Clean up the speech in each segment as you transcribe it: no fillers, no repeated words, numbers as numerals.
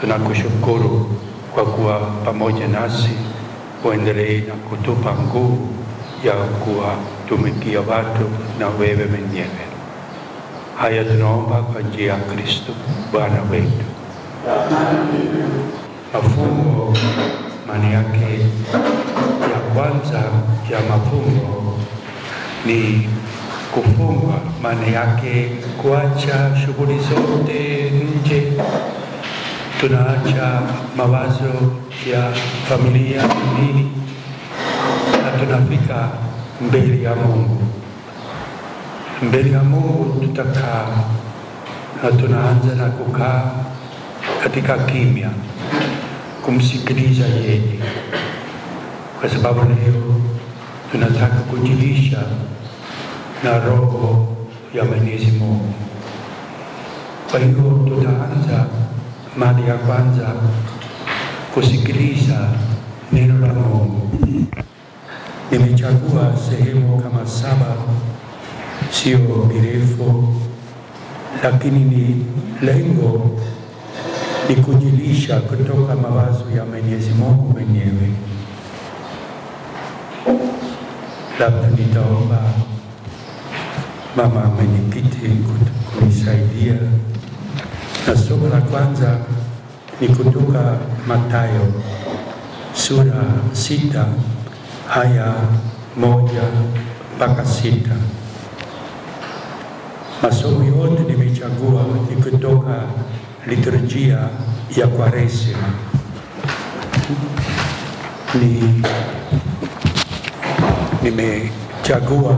tunakushukuru kwa kuwa pamoja nasi, uendelee na kutupa nguvu ya kuwatumikia watu na wewe mwenyewe. Haya tunaomba kwa njia ya Kristo Bwana wetu. Mafungo maana yake ya kwanza ya mafungo ni kufunga, maana yake kuacha shughuli zote nje. Tunaacha mawazo ya familia nini, na tunafika mbele ya Mungu. Mbele ya Mungu tutakaa na tunaanza na kukaa katika kimya kumsikiliza yeye, kwa sababu leo tunataka kujilisha na roho ya Mwenyezi Mungu. Kwa hiyo tutaanza mada ya kwanza kusikiliza neno la Mungu. Nimechagua sehemu kama 7, sio mirefu, lakini ni lengo ni kujilisha kutoka mawazo ya Mwenyezi Mungu mwenyewe. Labda nitaomba mama mwenyekiti kunisaidia. Na somo la kwanza ni kutoka Mathayo sura 6 aya 1 mpaka 6. Masomo yote nimechagua ni kutoka liturujia ya Kwaresima. Nimechagua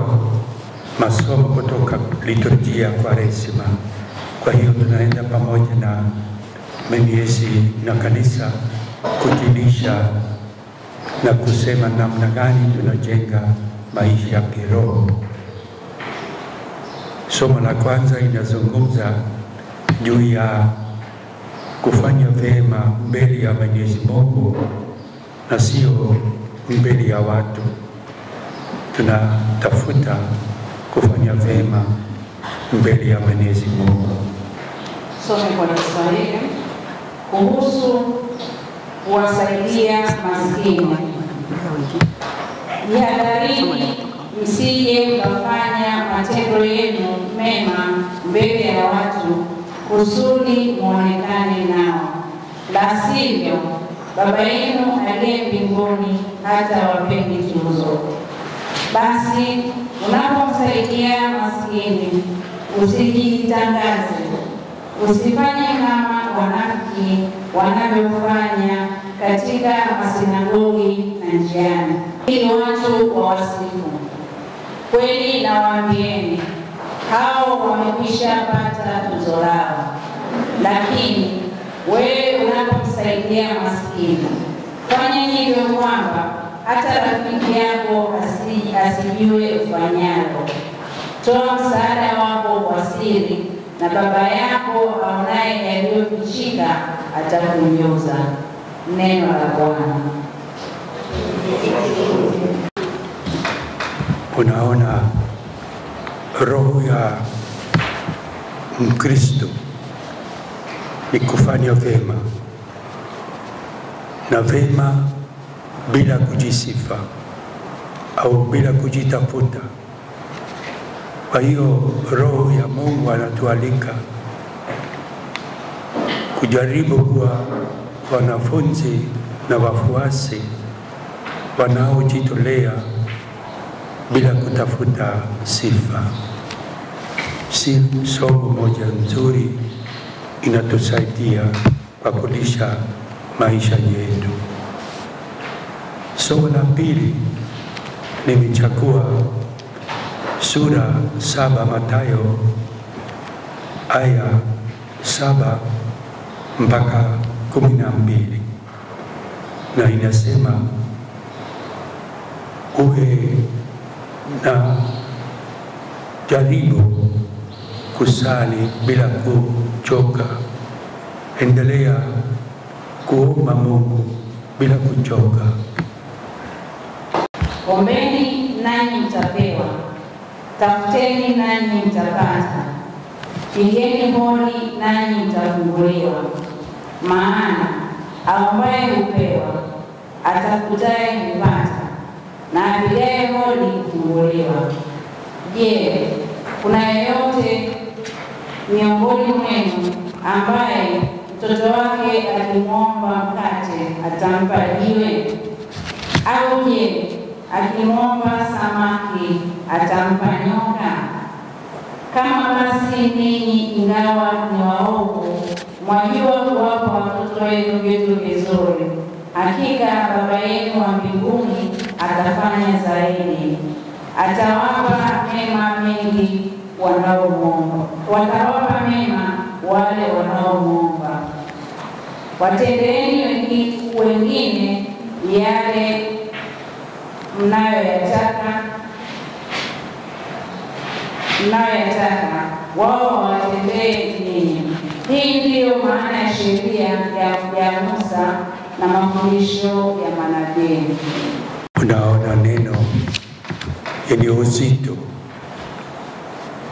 masomo kutoka liturujia ya Kwaresima. Kwa hiyo tunaenda pamoja na Mwenyezi na kanisa kujilisha na kusema namna gani tunajenga maisha ya kiroho. Somo la kwanza inazungumza juu ya kufanya vema mbele ya Mwenyezi Mungu na sio mbele ya watu. Tunatafuta kufanya vema mbele ya Mwenyezi Mungu. Somo kwa Kiswahili kuhusu kuwasaidia maskini. Jihadharini msije mkafanya matendo yenu mema mbele ya watu kusudi muonekane nao, la sivyo Baba yenu aliye mbinguni hata wapeni tuzo. Basi unapomsaidia maskini usijitangaze, usifanye kama wanafiki wanavyofanya katika masinagogi na njiani, ili watu wawasifu. Kweli nawaambieni, hao wamekwisha pata tuzo lao. Lakini wewe unapomsaidia maskini, fanya hivyo kwamba hata rafiki yako asijue ufanyalo. Toa msaada wako kwa siri, na Baba yako aonaye yaliyofichika atakunyoza. Neno la Bwana. Unaona, roho ya Mkristo ni kufanya vema, na vema bila kujisifa au bila kujitafuta. Kwa hiyo roho ya Mungu anatualika kujaribu kuwa wanafunzi na wafuasi wanaojitolea bila kutafuta sifa. Si somo moja nzuri inatusaidia kwa kulisha maisha yetu. Somo la pili nimechagua sura 7 Mathayo aya 7 mpaka 12, na inasema uwe na jaribu kusali bila kuchoka. Endelea kuomba Mungu bila kuchoka. Ombeni nanyi mtapewa, tafuteni nanyi mtapata, pigeni hodi nanyi mtafunguliwa. maana aombaye hupewa, atafutaye hupata, na apigaye hodi hufunguliwa. Je, kuna yeyote miongoni mwenu ambaye mtoto wake akimwomba mkate atampa jiwe? Au je, akimwomba samaki atampa nyoka? Kama basi ninyi ingawa ni waovu mwajua kuwapa watoto wenu vitu vizuri, hakika Baba yenu wa mbinguni atafanya zaidi. Atawapa mema mengi wanaomwomba. Watawapa mema wale wanaomwomba. Watendeeni wengine yale mnayoyataka, wao watendee ninyi. Hii ndiyo maana ya sheria ya Musa na mafundisho ya manabii. Unaona neno yenye uzito.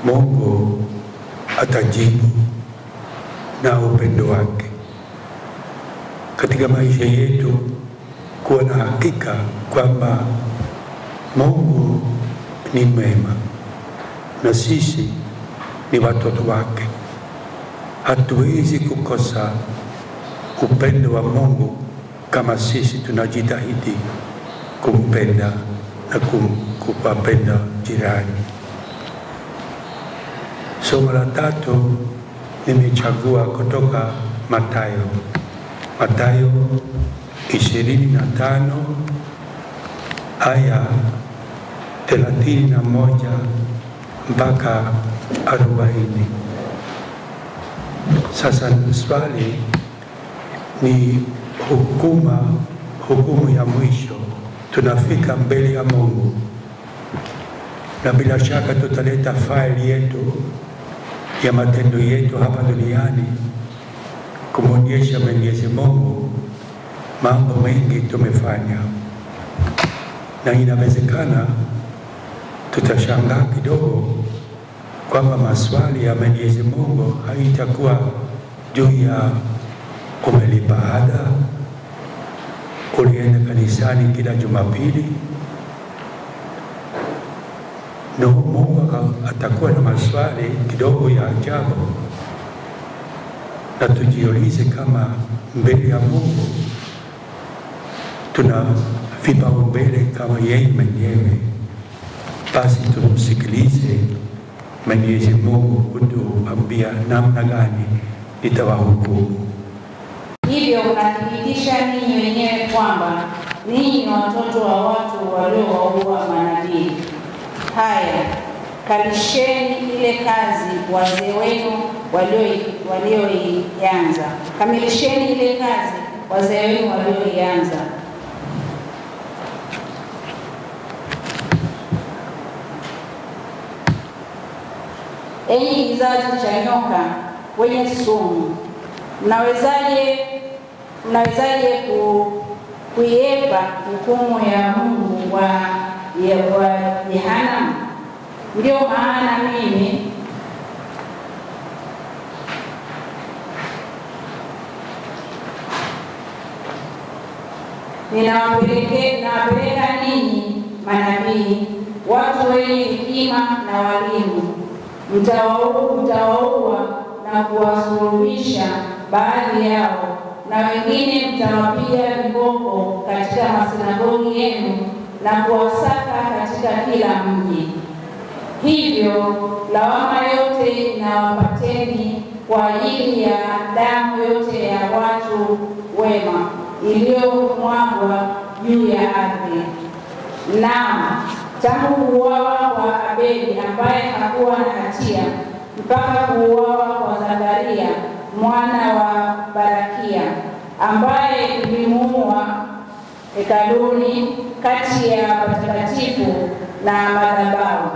Mungu atajibu na upendo wake katika maisha yetu, kuwa na hakika kwamba Mungu ni mwema na sisi ni watoto wake. Hatuwezi kukosa upendo wa Mungu kama sisi tunajitahidi kumpenda na kuwapenda jirani. Somo la 3 nimechagua kutoka Mathayo 25 aya 31 mpaka 40. Sasa swali ni hukumu ya mwisho. Tunafika mbele ya Mungu na bila shaka tutaleta faili yetu ya matendo yetu hapa duniani kumwonyesha Mwenyezi Mungu mambo mengi tumefanya, na inawezekana tutashangaa kidogo kwamba maswali ya Mwenyezi Mungu haitakuwa juu ya umelipa ada, ulienda kanisani kila Jumapili. No, Mungu atakuwa na maswali kidogo ya ajabu, na tujiulize kama mbele ya Mungu tuna vipaumbele kama yeye mwenyewe. Basi tumsikilize Mwenyezi Mungu kutuambia namna gani nitawahukumu. Hivyo mnathibitisha ninyi wenyewe kwamba ninyi ni watoto wa watu waliowaua manabii. Haya, kamilisheni ile kazi wazee wenu walioianza. Kamilisheni ile kazi wazee wenu walioianza. Enyi kizazi cha nyoka wenye sumu, mnawezaje kuiepa hukumu ya Mungu wa jehanamu? Ndio maana mimi ninawapeleka ninyi manabii, watu wenye hekima na walimu. Mtawaua na kuwasulubisha baadhi yao, na wengine mtawapiga viboko katika masinagogi yenu na kuwasaka katika kila mji. Hivyo lawama yote inawapateni kwa ajili ya damu yote ya watu wema iliyomwagwa juu ya ardhi. Naam, tangu kuuawa kwa Abeli ambaye hakuwa na hatia mpaka kuuawa kwa Zakaria mwana wa Barakia ambaye ulimuua hekaluni kati ya patakatifu na madhabahu.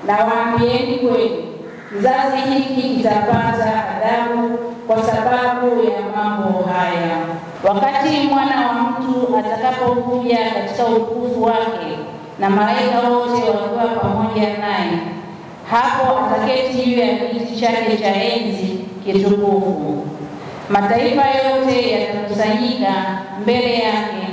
Na waambieni kweli, kizazi hiki kitapata adhabu kwa sababu ya mambo haya. Wakati Mwana wa Mtu atakapokuja katika utukufu wake na malaika wote wakiwa pamoja naye, hapo ataketi juu ya kiti chake cha enzi kitukufu. Mataifa yote yatakusanyika mbele yake,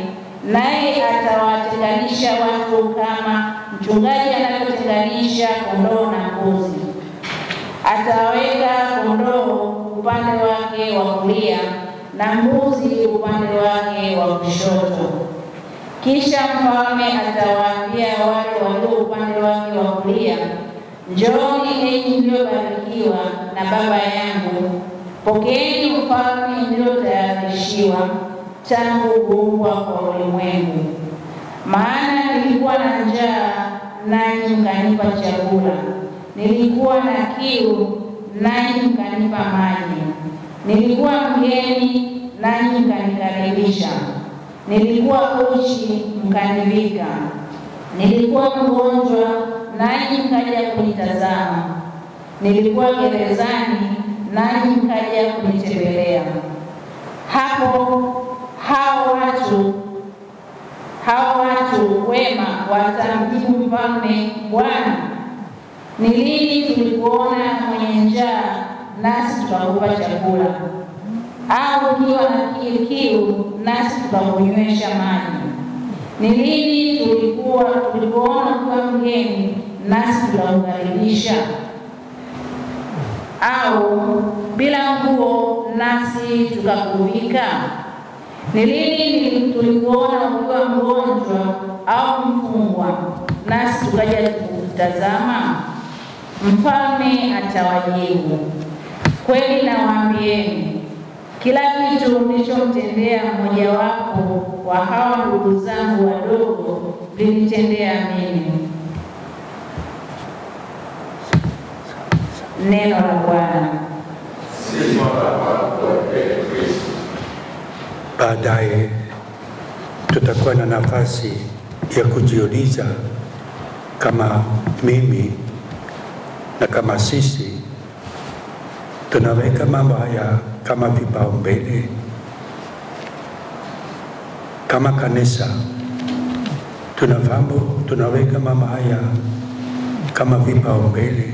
naye atawatenganisha watu kama mchungaji anavyotenganisha kondoo na mbuzi. Ataweka kondoo upande wake wa kulia na mbuzi upande wake wa kushoto. Kisha mfalme atawaambia wale walio upande wake wa kulia, njooni enyi mliobarikiwa na Baba yangu, pokeeni ufalme mliotayarishiwa tangu kuumbwa kwa ulimwengu. Maana nilikuwa na njaa, nanyi mkanipa chakula; nilikuwa na kiu, nanyi mkanipa maji; nilikuwa mgeni, nanyi mkanikaribisha; nilikuwa uchi, mkanivika; nilikuwa mgonjwa, nanyi mkaja kunitazama; nilikuwa gerezani, nanyi mkaja kunitembelea. Hapo hao watu wema watamjibu mfalme, Bwana, ni lini tulikuona mwenye njaa nasi tukakupa chakula, au ukiwa na kiu nasi tukakunywesha maji? Ni lini tulikuona ukiwa mgeni nasi tukakukaribisha, au bila nguo nasi tukakuvika? Ni lini tulikuona ukiwa mgonjwa au mfungwa nasi tukaja kukutazama? Mfalme atawajibu, kweli nawaambieni, kila kitu mlichomtendea mmojawapo wa hao ndugu zangu wadogo mlinitendea mimi. Neno la Bwana. Baadaye tutakuwa na nafasi ya kujiuliza kama mimi na kama sisi tunaweka mambo haya kama vipaumbele. Kama kanisa tunaweka mambo haya kama vipaumbele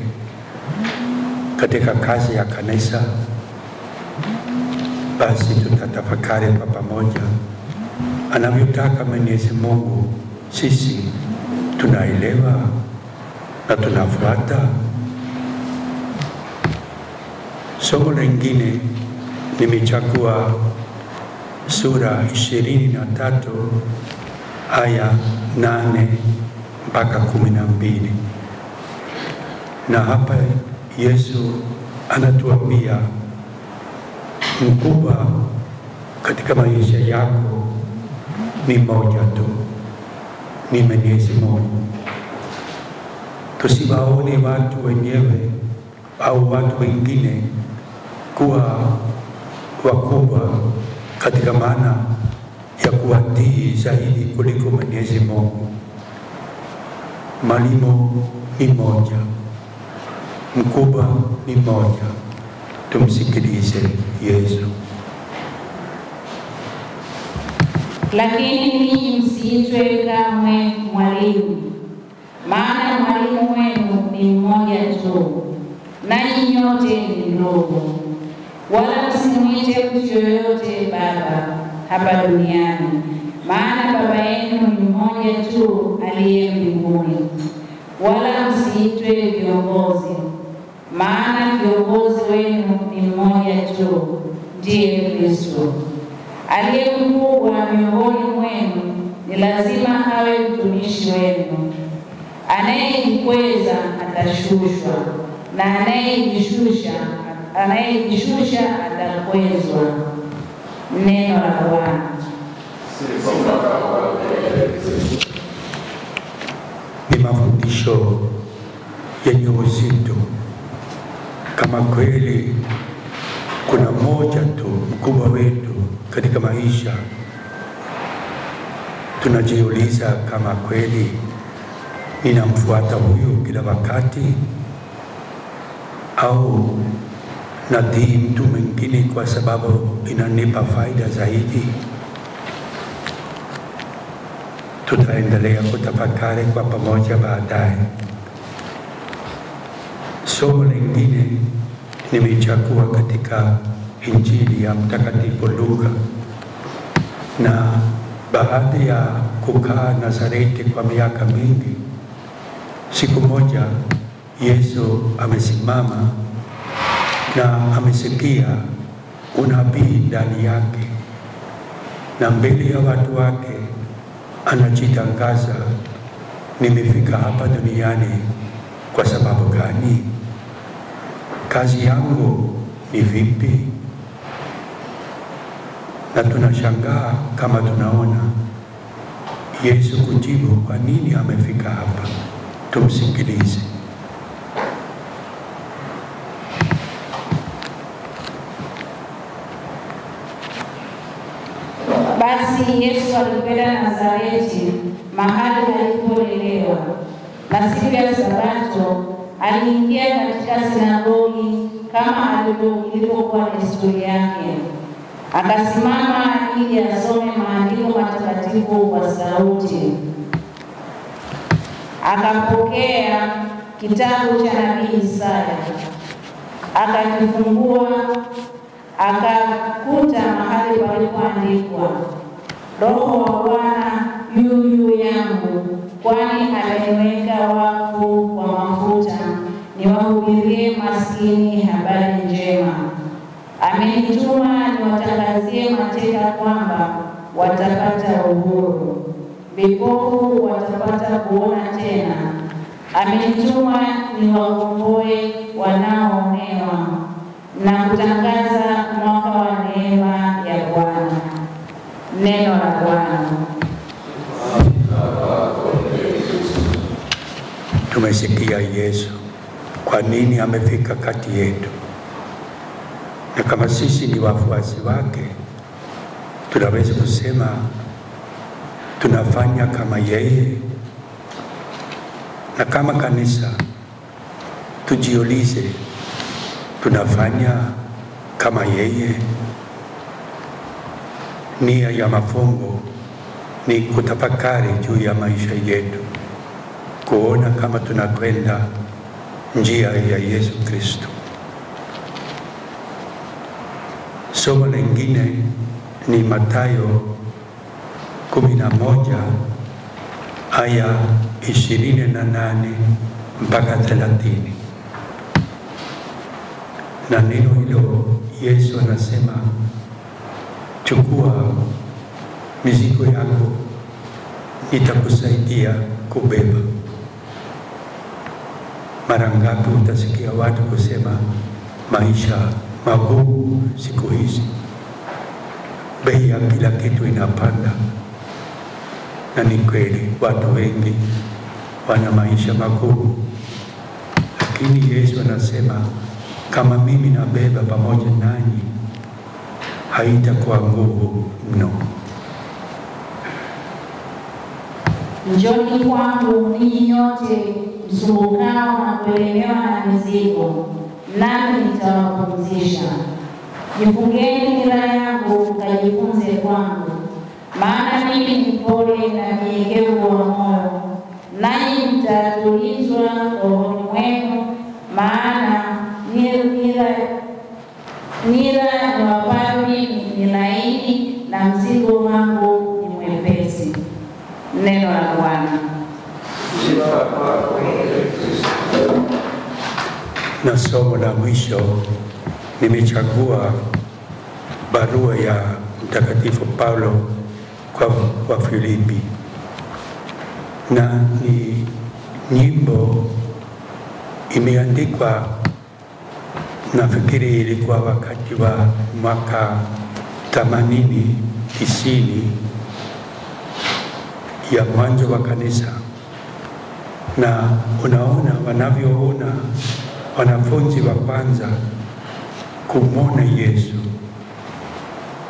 katika kazi ya kanisa. Basi tutatafakari kwa pamoja anavyotaka Mwenyezi Mungu, sisi tunaelewa na tunafuata. Somo lingine nimechagua sura 23 aya 8 mpaka 12, na hapa Yesu anatuambia mkubwa katika maisha yako ni moja tu, ni Mwenyezi Mungu. Tusiwaone watu wenyewe au watu wengine kuwa wakubwa katika maana ya kuwatii zaidi kuliko Mwenyezi Mungu. Mwalimu ni moja, mkubwa ni moja. Tumsikilize Yesu. Lakini ninyi msiitwe kamwe mwalimu, maana mwalimu wenu ni mmoja tu, nanyi nyote ni ndugu. Wala msimwite mtu yoyote baba hapa duniani, maana Baba yenu ni mmoja tu aliye mbinguni. Wala msiitwe viongozi, maana kiongozi wenu ni mmoja tu, ndiye Kristo. Aliye mkubwa miongoni mwenu ni lazima awe mtumishi wenu. Anayejikweza atashushwa, na anayejishusha atakwezwa. Neno la Bwana. Ni mafundisho yenye uzito. Kama kweli kuna moja tu mkubwa wetu katika maisha, tunajiuliza kama kweli ninamfuata huyu kila wakati, au natii mtu mwingine kwa sababu inanipa faida zaidi. Tutaendelea kutafakari kwa pamoja baadaye. Somo lingine nimechagua katika Injili ya Mtakatifu Luka. Na baada ya kukaa Nazareti kwa miaka mingi, siku moja Yesu amesimama na amesikia unabii ndani yake, na mbele ya watu wake anajitangaza, nimefika hapa duniani kwa sababu gani? Kazi yangu ni vipi? Na tunashangaa kama tunaona Yesu kujibu kwa nini amefika hapa. Tumsikilize. Basi Yesu alikwenda Nazareti, mahali alipolelewa, na siku ya Sabato aliingia katika sinagogi kama ilivyokuwa desturi yake. Akasimama ili asome maandiko matakatifu kwa sauti. Akapokea kitabu cha nabii Isaya, akakifungua, akakuta mahali palipoandikwa, Roho wa Bwana yu juu yangu, kwani ameniweka wakfu kwa mafuta niwahubirie maskini habari njema. Amenituma niwatangazie mateka kwamba watapata uhuru, vipofu watapata kuona tena. Amenituma niwakomboe wanaoonewa, na kutangaza mwaka wa neema ya Bwana. Neno la Bwana. Tumesikia Yesu kwa nini amefika kati yetu, na kama sisi ni wafuasi wake, tunaweza kusema tunafanya kama yeye. Na kama kanisa tujiulize, tunafanya kama yeye? Nia ya mafungo ni kutafakari juu ya maisha yetu, kuona kama tunakwenda njia ya Yesu Kristo. Somo lingine ni Mathayo 11 aya 28 mpaka 30. Na neno hilo Yesu anasema, chukua mizigo yako, nitakusaidia kubeba. Mara ngapi utasikia watu kusema maisha magumu siku hizi, bei ya kila kitu inapanda. Na ni kweli watu wengi wana maisha magumu, lakini Yesu anasema, kama mimi nabeba pamoja nanyi, haitakuwa nguvu mno. Njoni kwangu ninyi nyote msumbukao na kulemewa na mizigo, nami nitawapumzisha. Jifungeni nira yangu mkajifunze kwangu, maana mimi ni mpole na mnyenyekevu wa moyo, nanyi mtatulizwa rohoni mwenu, maana nira niwapayo mimi ni laini na mzigo wangu ni mwepesi. Neno la Bwana. Na somo la mwisho nimechagua barua ya Mtakatifu Paulo kwa Filipi, na ni nyimbo imeandikwa, nafikiri ilikuwa wakati wa mwaka 80-90 ya mwanzo wa kanisa. Na unaona wanavyoona wanafunzi wa kwanza kumwona Yesu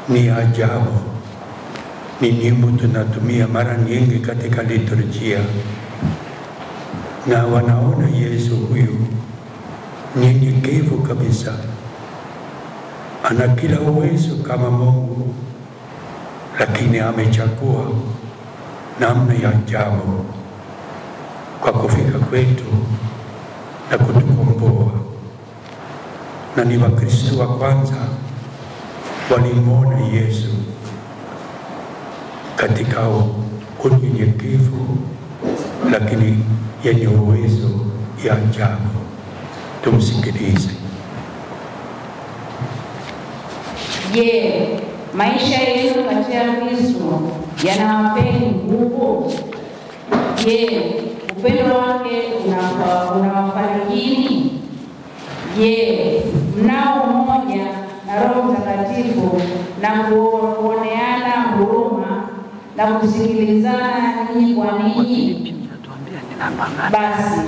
ni ajabu. Ni nyimbo tunatumia mara nyingi katika liturujia, na wanaona Yesu huyu nyenyekevu kabisa, ana kila uwezo kama Mungu, lakini amechagua namna ya ajabu kwa kufika kwetu na kutukomboa. Na ni Wakristo wa kwanza walimwona Yesu katika unyenyekevu lakini yenye uwezo ya ajabu. Tumsikilize. Je, maisha yetu katika Kristo yanawapeni nguvu? Je, upendo wake unawafarijini? Je, mnao umoja na Roho Mtakatifu na kuoneana huruma na kusikilizana ninyi kwa ninyi? Basi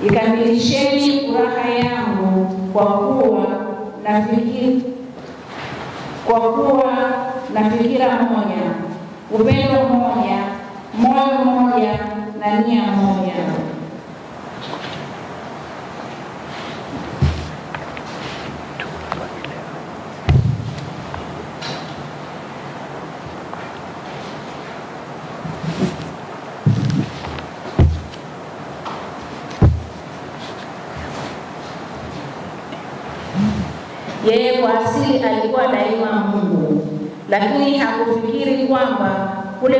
ikamilisheni furaha yangu kwa kuwa na fikira moja, upendo mmoja, moyo mmoja na nia moja. Yeye kwa asili alikuwa daima Mungu, lakini hakufikiri kwamba kule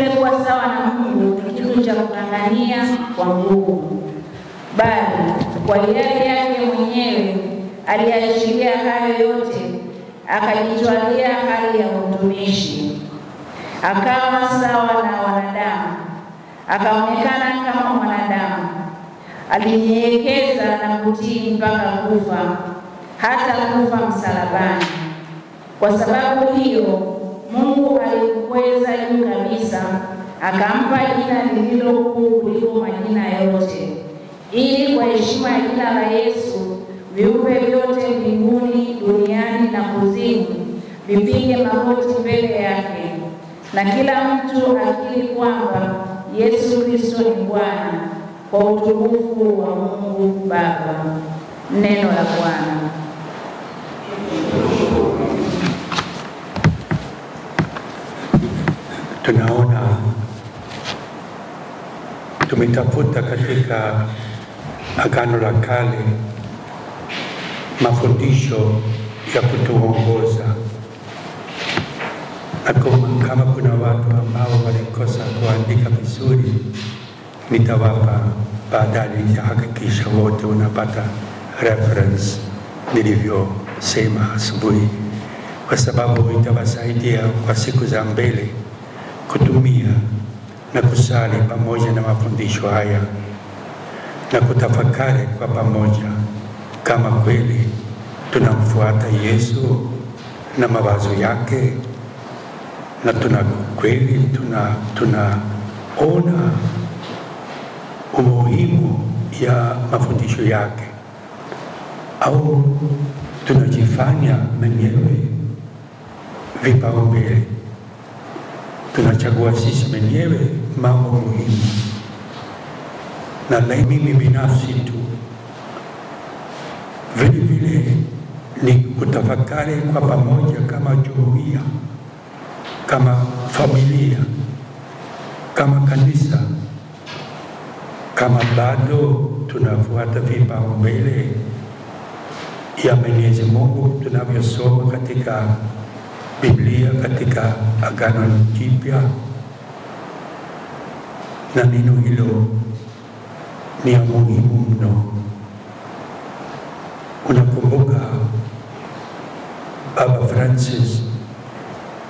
kuwa sawa na Mungu ni kitu cha kung'ang'ania kwa nguvu, bali kwa hiari yake mwenyewe aliachilia hayo yote, akajitwalia hali ya utumishi, akawa sawa na wanadamu, akaonekana kama mwanadamu. Alinyenyekeza na kutii mpaka kufa, hata kufa msalabani. Kwa sababu hiyo Mungu alimkweza juu kabisa, akampa jina lililo kuu kuliko majina yote, ili kwa heshima ya jina la Yesu viumbe vyote mbinguni, duniani na kuzimu vipige magoti mbele yake, na kila mtu akiri kwamba Yesu Kristo ni Bwana, kwa utukufu wa Mungu Baba. Neno la Bwana. Tunaona tumetafuta katika Agano la Kale mafundisho ya kutuongoza, na kama kuna watu ambao walikosa kuandika vizuri, nitawapa baadaye, nitahakikisha wote unapata reference nilivyosema asubuhi, kwa sababu itawasaidia kwa siku za mbele kutumia na kusali pamoja na mafundisho haya na kutafakari kwa pamoja kama kweli tunamfuata Yesu na mawazo yake, na kweli tunaona umuhimu ya mafundisho yake, au tunajifanya mwenyewe vipaumbele, tunachagua sisi mwenyewe mambo muhimu. Na mimi binafsi tu vile vile ni kutafakari kwa pamoja kama jumuiya, kama familia, kama kanisa, kama bado tunafuata vipaumbele ya Mwenyezi Mungu tunavyosoma katika Biblia, katika Agano Jipya. Na neno hilo ni muhimu mno. Unakumbuka Baba Francis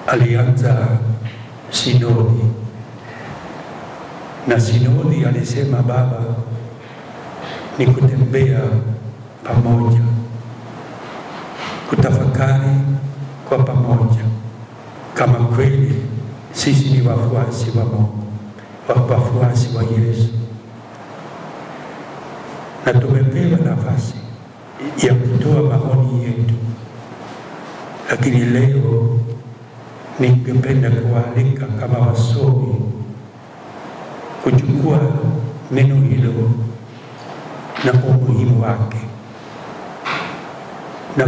alianza sinodi, na sinodi alisema Baba ni kutembea pamoja, kutafakari kwa pamoja kama kweli sisi ni wafuasi wa Mungu, wafuasi wa Yesu, na tumepewa nafasi ya kutoa maoni yetu. Lakini leo ningependa kualika kama wasomi kuchukua neno hilo na umuhimu wake na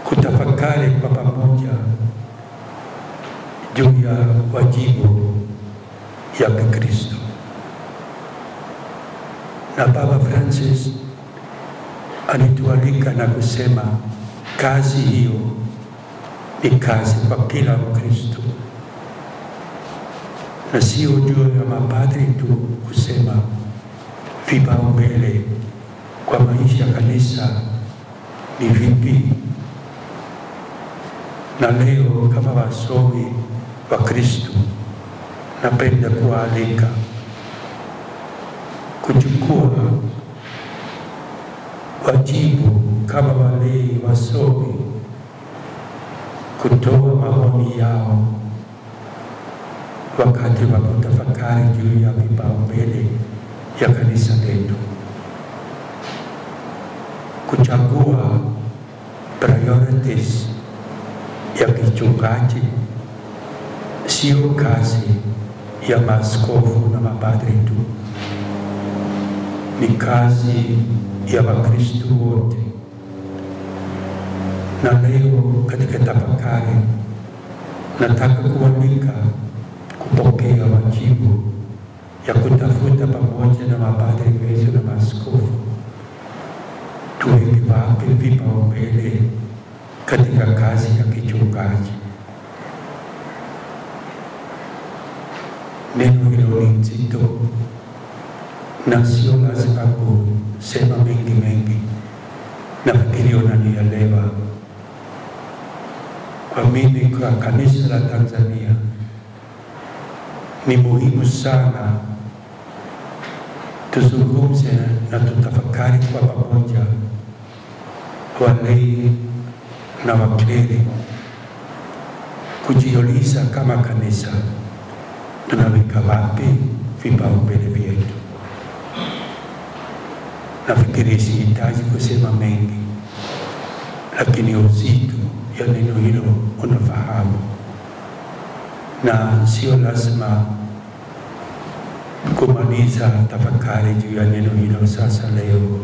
kutafakari kwa pamoja juu ya wajibu ya Kikristo. Na Baba Francis alitualika na kusema kazi hiyo ni kazi kwa kila Mkristo, na sio juu ya mapadri tu kusema vipaumbele kwa maisha ya kanisa ni vipi. Na leo kama wasomi wa Kristo, napenda kualika kuchukua wajibu kama walei wasomi, kutoa maoni yao wakati wa kutafakari juu ya vipaumbele ya kanisa letu. Kuchagua priorities ya kichungaji sio kazi ya maaskofu na mapadri tu, ni kazi ya Wakristo wote. Na leo katika tafakari nataka kualika kupokea wajibu ya kutafuta pamoja na mapadri wetu na maaskofu tuweke wapi vipaumbele katika kazi ya kichungaji. Neno hilo ni nzito na sio lazima kusema mengi. Nafikiri unanielewa. Kwa mimi, kwa kanisa la Tanzania, ni muhimu sana tuzungumze na tutafakari kwa pamoja, walei na wakleri, kujiuliza kama kanisa tunaweka wapi vipaumbele vyetu. Nafikiri sihitaji kusema mengi, lakini uzito ya neno hilo unafahamu, na sio lazima kumaliza tafakari juu ya neno hilo sasa leo,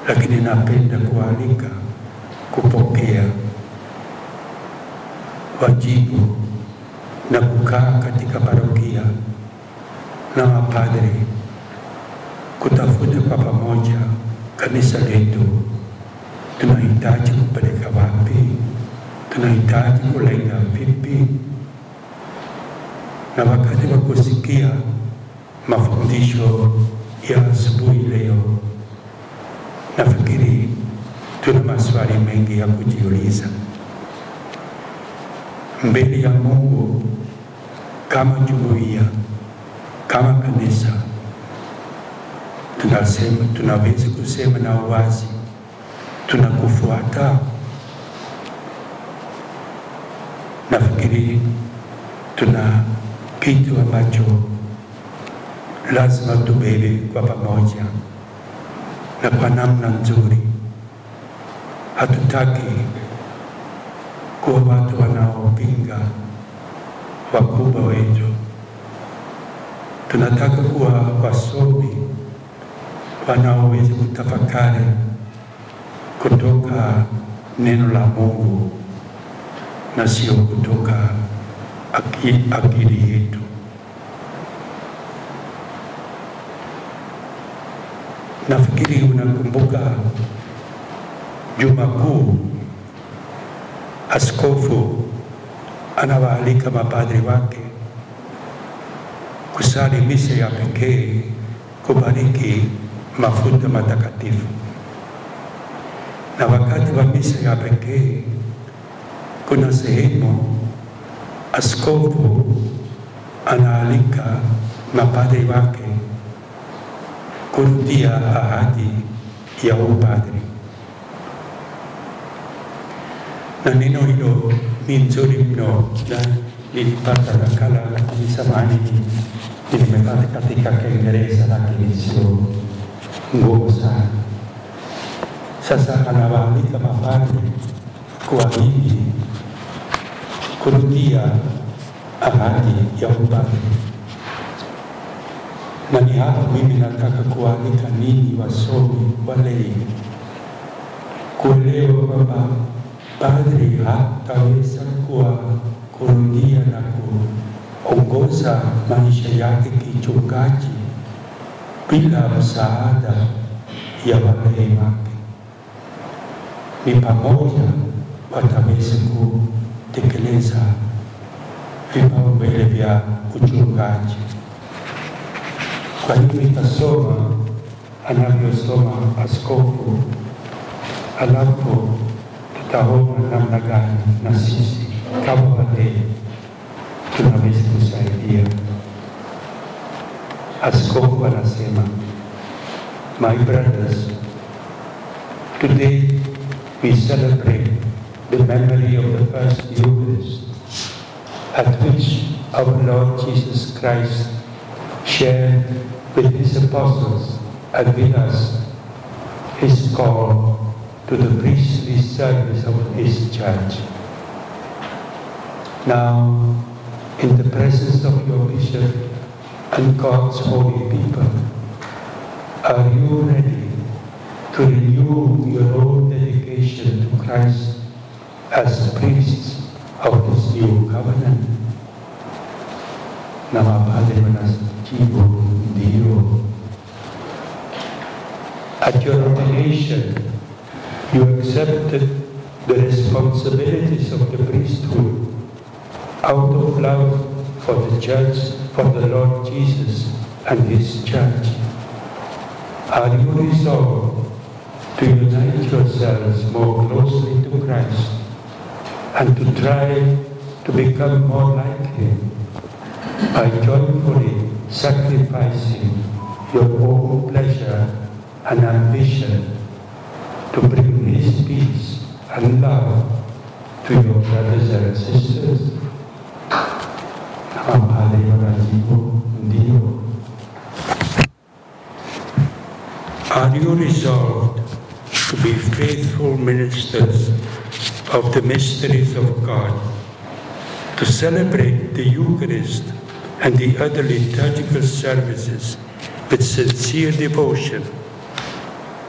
lakini napenda kualika kupokea wajibu na kukaa katika parokia na mapadri, kutafuta kwa pamoja kanisa letu tunahitaji kupeleka wapi, tunahitaji kulenga vipi. Na wakati wa kusikia mafundisho ya asubuhi leo, nafikiri tuna maswali mengi ya kujiuliza mbele ya Mungu. Kama jumuiya, kama kanisa, tunaweza kusema na uwazi tunakufuata. Nafikiri tuna kitu ambacho lazima tubebe kwa pamoja na kwa namna nzuri. Hatutaki kuwa watu wanaopinga wakubwa wetu. Tunataka kuwa wasomi wanaoweza kutafakari kutoka neno la Mungu na sio kutoka akili yetu. Nafikiri unakumbuka Juma Kuu, askofu anawaalika mapadri wake kusali misa ya pekee kubariki mafuta matakatifu. Na wakati wa misa ya pekee kuna sehemu askofu anaalika mapadri wake kurudia ahadi ya upadri. Na neno hilo ni nzuri mno, na nilipata nakala, lakini samahani nimepata katika Kiingereza, lakini sio ngumu sana. Sasa anawaalika mapadri kuahidi kurudia ahadi ya upadri. Na ni hapa mimi nataka kualika ninyi wasomi, walei, kuelewa kwamba padri hataweza kurudia na kuongoza maisha yake kichungaji bila msaada ya walei wake. ni pamoja wataweza kutekeleza vipaumbele vya uchungaji. Kwa hivyo nitasoma anavyosoma askofu, alafu tutaona namna gani na sisi kama wale tunaweza kusaidia. Askofu anasema, my brothers, today we celebrate the memory of the first Eucharist, at which our Lord Jesus Christ shared with his apostles and with us his call to the priestly service of his church. Now, in the presence of your bishop and God's holy people, are you ready to renew your own dedication to Christ as priests of this new covenant? Na mapadre wanajibu ndio. At your ordination, you accepted the responsibilities of the priesthood out of love for the church, for the Lord Jesus and his church. Are you resolved to unite yourselves more closely to Christ and to try to become more like him by joyfully sacrificing your own pleasure and ambition to bring his peace and love to your brothers and sisters? Are you resolved to be faithful ministers of the mysteries of God, to celebrate the Eucharist and the other liturgical services with sincere devotion?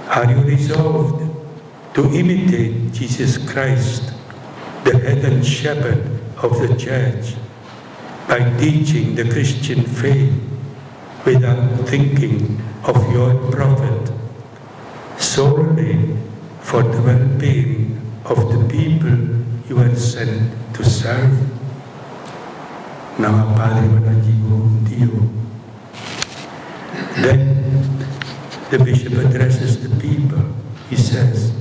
Are you resolved to imitate Jesus Christ, the head and shepherd of the Church, by teaching the Christian faith without thinking of your profit, solely for the well-being of the people you are sent to serve? Na mapadre wanajibu ndio. Then the bishop addresses the people. He says,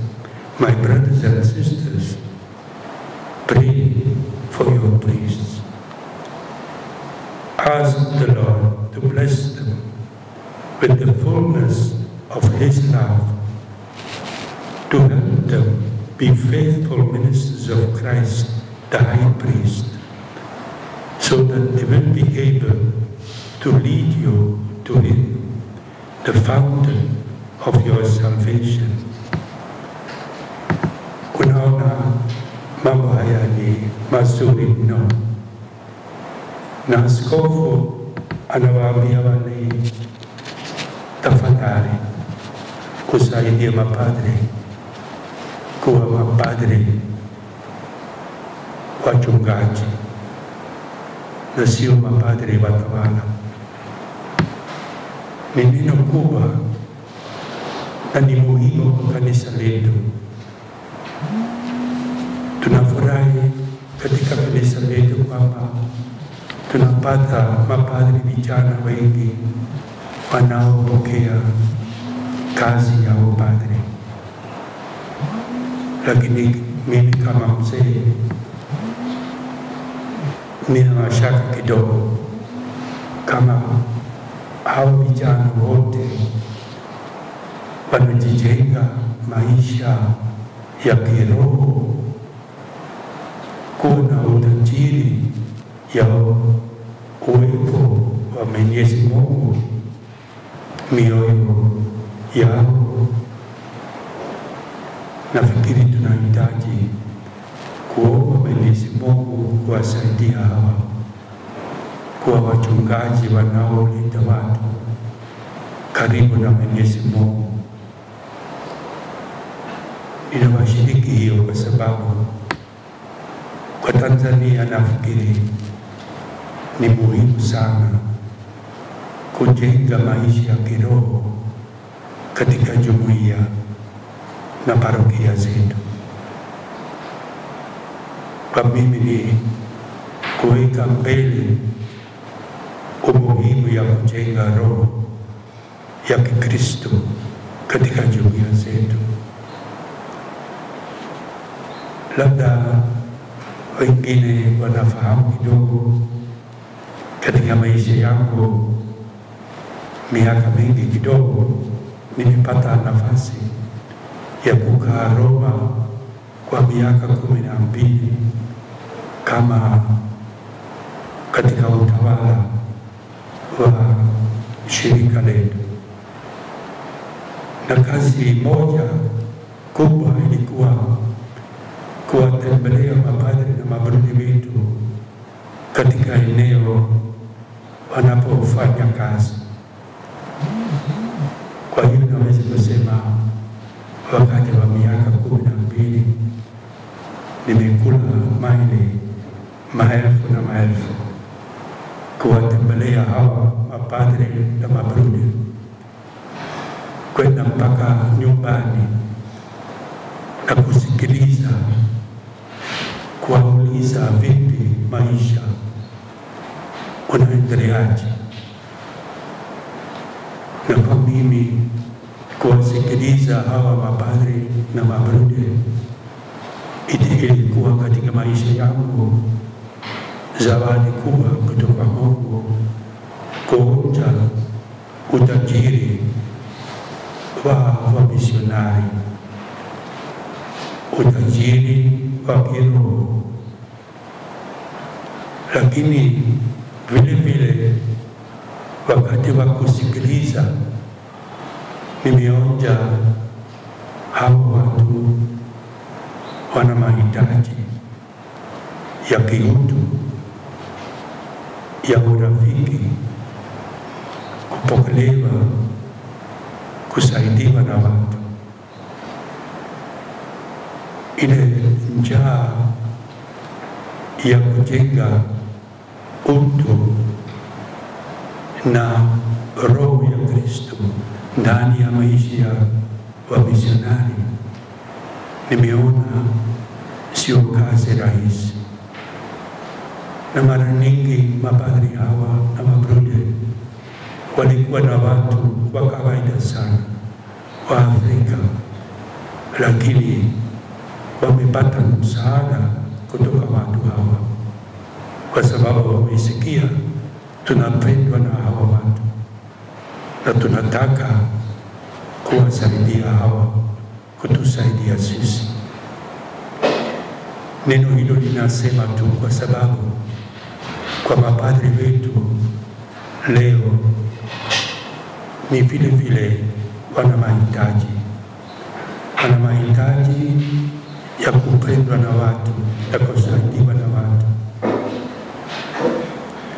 my brothers and sisters, pray for your priests. Ask the Lord to bless them with the fullness of his love, to help them be faithful ministers of Christ, the High Priest, so that they will be able to lead you to him, the fountain of your salvation. Unaona mambo haya ni mazuri mno, na askofu anawaambia wale, tafadhali kusaidia mapadre kuwa mapadre wachungaji na sio mapadre watawala. Ni neno kubwa na ni muhimu kwa kanisa letu. Tunafurahi katika kanisa letu kwamba tunapata mapadri vijana wengi wanaopokea kazi ya upadre. Lakini mimi kama mzee nina mashaka kidogo kama hao vijana wote wanajijenga maisha ya kiroho, kuna utajiri ya uwepo wa Mwenyezi Mungu mioyo yao. Nafikiri tunahitaji kuomba Mwenyezi Mungu kuwasaidia hawa kuwa wachungaji wanaoleta watu karibu na Mwenyezi Mungu. Ninawashiriki hiyo kwa sababu kwa Tanzania nafikiri ni muhimu sana kujenga maisha ya kiroho katika jumuiya na parokia zetu. kwa mimi ni kuweka mbele umuhimu ya kujenga roho ya Kikristo katika jumuiya zetu. Labda wengine wanafahamu kidogo, katika maisha yangu miaka mingi kidogo nimepata nafasi ya kukaa Roma kwa miaka 12 kama katika utawala wa shirika letu, na kazi moja kubwa ilikuwa kuwatembelea mapadri na mabrudi wetu katika eneo wanapofanya kazi. Kwa hiyo naweza kusema wakati wa miaka 12 nimekula maili maelfu na maelfu kuwatembelea hawa mapadri na mabrudi, kwenda mpaka nyumbani na kusikiliza, kuwauliza vipi maisha unaendeleaje. Na kwa mimi kuwasikiliza hawa mapadri na mabrudi ilikuwa katika maisha yangu zawadi kubwa kutoka Mungu, kuonja utajiri wa misionari, utajiri wa kiroho. Lakini vile vile wakati wa kusikiliza nimeonja hao watu wana mahitaji ya kiutu, ya urafiki, kupokelewa, kusaidiwa na watu. Ile njaa ya kujenga utu na roho ya Kristo ndani ya maisha wa misionari, nimeona sio kazi rahisi. Na mara nyingi mapadri hawa na mabrudi walikuwa na watu wa kawaida sana wa Afrika, lakini wamepata msaada kutoka watu hawa kwa sababu wamesikia tunapendwa na hawa watu na tunataka kuwasaidia hawa kutusaidia sisi. Neno hilo linasema tu kwa sababu kwa mapadri wetu leo ni vile vile wana mahitaji ya kupendwa na watu na kusaidiwa na watu.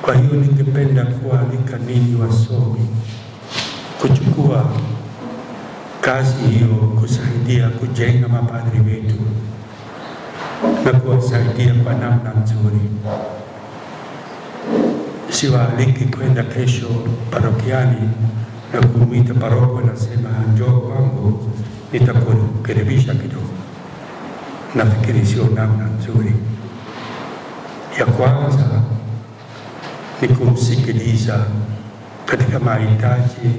Kwa hiyo ningependa kualika ninyi wasomi kuchukua kazi hiyo, kusaidia kujenga mapadri wetu na kuwasaidia kwa namna nzuri. Siwaaliki kwenda kesho parokiani na kumwita paroko na sema njoo kwangu nitakukaribisha kidogo. Nafikiri sio namna nzuri. Ya kwanza ni kumsikiliza katika mahitaji,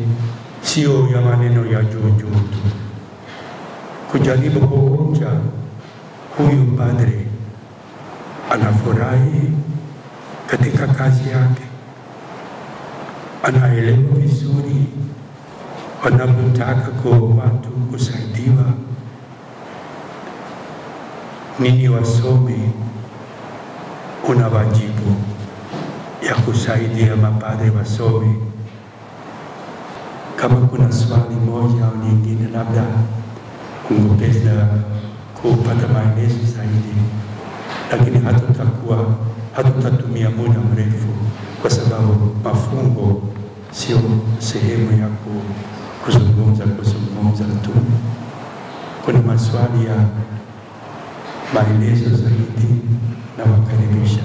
sio ya maneno ya juu juu tu. Kujaribu kuonja huyu padri anafurahi katika kazi yake, anaelewa vizuri wanapotaka kwa watu kusaidiwa. Ninyi wasomi una wajibu ya kusaidia mapadri wasomi. Kama kuna swali moja au nyingine, labda ungependa kupata maelezo zaidi, lakini hatutatumia muda mrefu kwa sababu mafungo sio sehemu ya kuzungumza tu. Kuna maswali ya maelezo zaidi na wakaribisha.